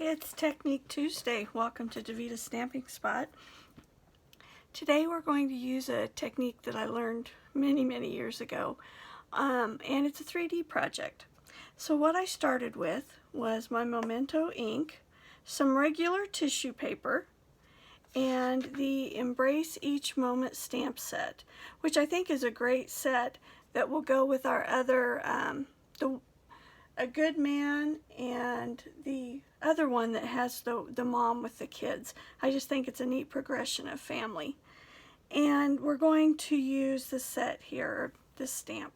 It's Technique Tuesday. Welcome to Davita's Stamping Spot. Today we're going to use a technique that I learned many years ago, and it's a 3D project. So what I started with was my Memento ink, some regular tissue paper, and the Embrace Each Moment stamp set, which I think is a great set that will go with our other A Good Man and the other one that has the mom with the kids. I just think it's a neat progression of family. And we're going to use the set here, this stamp.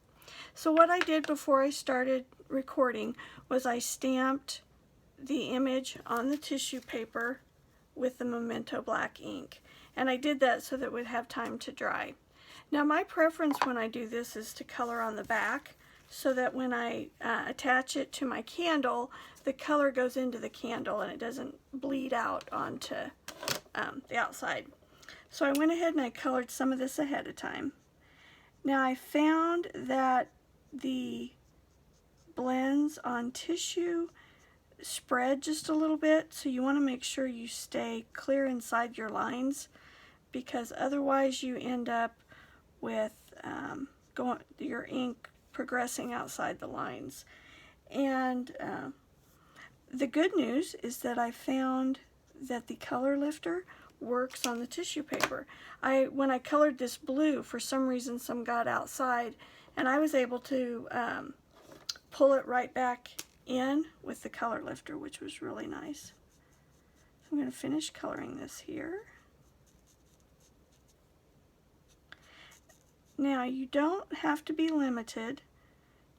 So what I did before I started recording was I stamped the image on the tissue paper with the Memento black ink. And I did that so that it would have time to dry. Now my preference when I do this is to color on the back, so that when I attach it to my candle, the color goes into the candle and it doesn't bleed out onto the outside. So I went ahead and I colored some of this ahead of time. Now I found that the blends on tissue spread just a little bit, so you want to make sure you stay clear inside your lines, because otherwise you end up with your ink progressing outside the lines. And the good news is that I found that the color lifter works on the tissue paper. When I colored this blue, for some reason some got outside, and I was able to pull it right back in with the color lifter, which was really nice. So I'm going to finish coloring this here. Now you don't have to be limited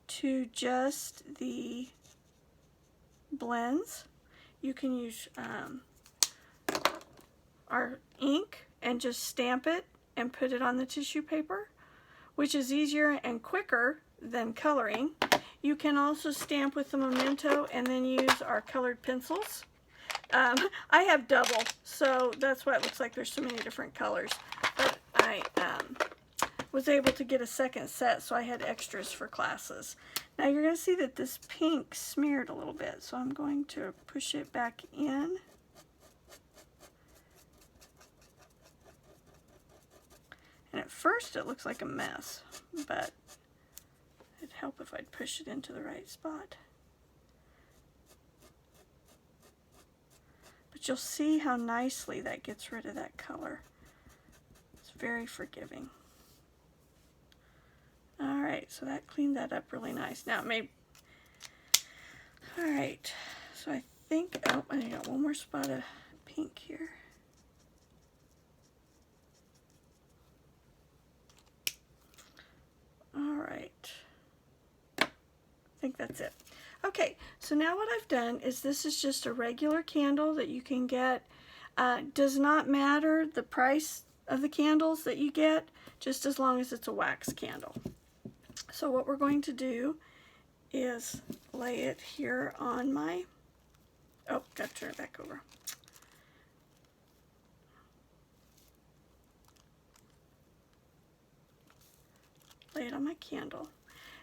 to just the blends. You can use our ink and just stamp it and put it on the tissue paper, which is easier and quicker than coloring. You can also stamp with the Memento and then use our colored pencils. I have double, so that's why it looks like there's so many different colors. But I was able to get a second set, so I had extras for classes. Now you're going to see that this pink smeared a little bit, so I'm going to push it back in. And at first it looks like a mess, but it'd help if I'd push it into the right spot. But you'll see how nicely that gets rid of that color. It's very forgiving. Alright, so that cleaned that up really nice. Now maybe, alright, so I think, oh, I got one more spot of pink here. Alright, I think that's it. Okay, so now what I've done is this is just a regular candle that you can get. Does not matter the price of the candles that you get, just as long as it's a wax candle. So what we're going to do is lay it here on my, oh, got to turn it back over. Lay it on my candle.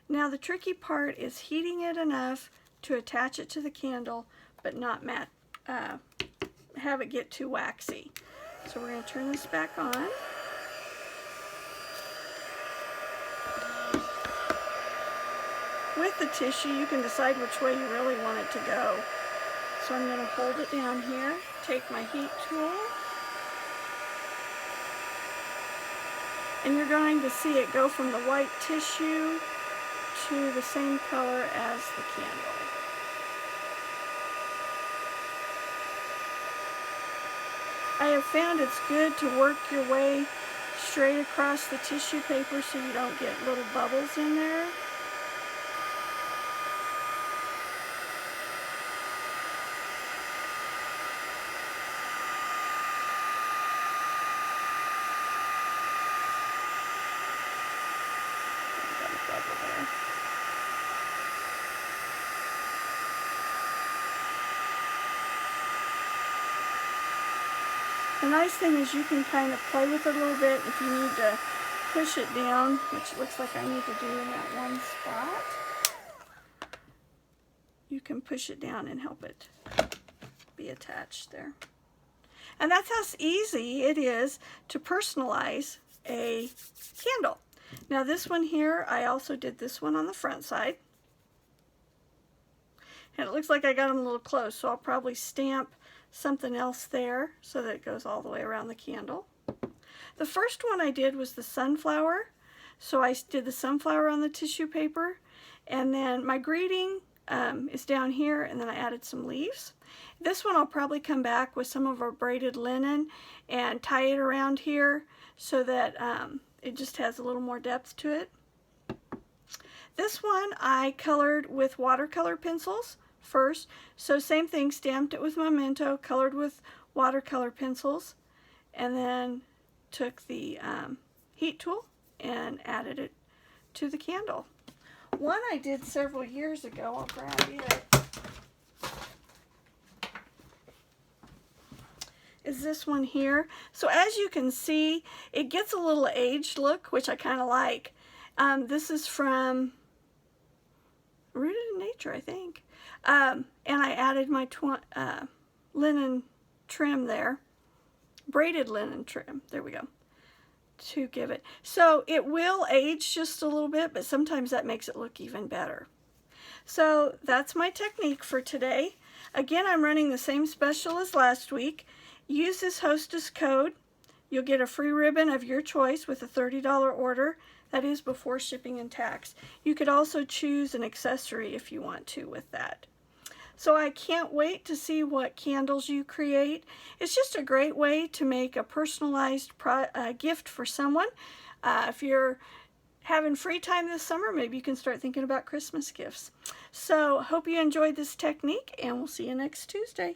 Now the tricky part is heating it enough to attach it to the candle, but not have it get too waxy. So we're going to turn this back on. With the tissue, you can decide which way you really want it to go. So I'm going to hold it down here, take my heat tool, and you're going to see it go from the white tissue to the same color as the candle. I have found it's good to work your way straight across the tissue paper so you don't get little bubbles in there. The nice thing is you can kind of play with it a little bit if you need to push it down, which looks like I need to do in that one spot. You can push it down and help it be attached there. And that's how easy it is to personalize a candle. Now this one here, I also did this one on the front side. And it looks like I got them a little close, so I'll probably stamp something else there so that it goes all the way around the candle. The first one I did was the sunflower. So I did the sunflower on the tissue paper, and then my greeting is down here, and then I added some leaves. This one I'll probably come back with some of our braided linen and tie it around here so that it just has a little more depth to it. This one I colored with watercolor pencils first. So same thing, stamped it with Memento, colored with watercolor pencils, and then took the heat tool and added it to the candle. One I did several years ago, I'll grab it, is this one here. So as you can see, it gets a little aged look, which I kind of like. This is from Rooted in Nature, I think. And I added my linen trim there, braided linen trim, there we go, to give it. So it will age just a little bit, but sometimes that makes it look even better. So that's my technique for today. Again, I'm running the same special as last week. Use this hostess code. You'll get a free ribbon of your choice with a $30 order. That is before shipping and tax. You could also choose an accessory if you want to with that. So I can't wait to see what candles you create. It's just a great way to make a personalized gift for someone. If you're having free time this summer, maybe you can start thinking about Christmas gifts. So hope you enjoyed this technique, and we'll see you next Tuesday.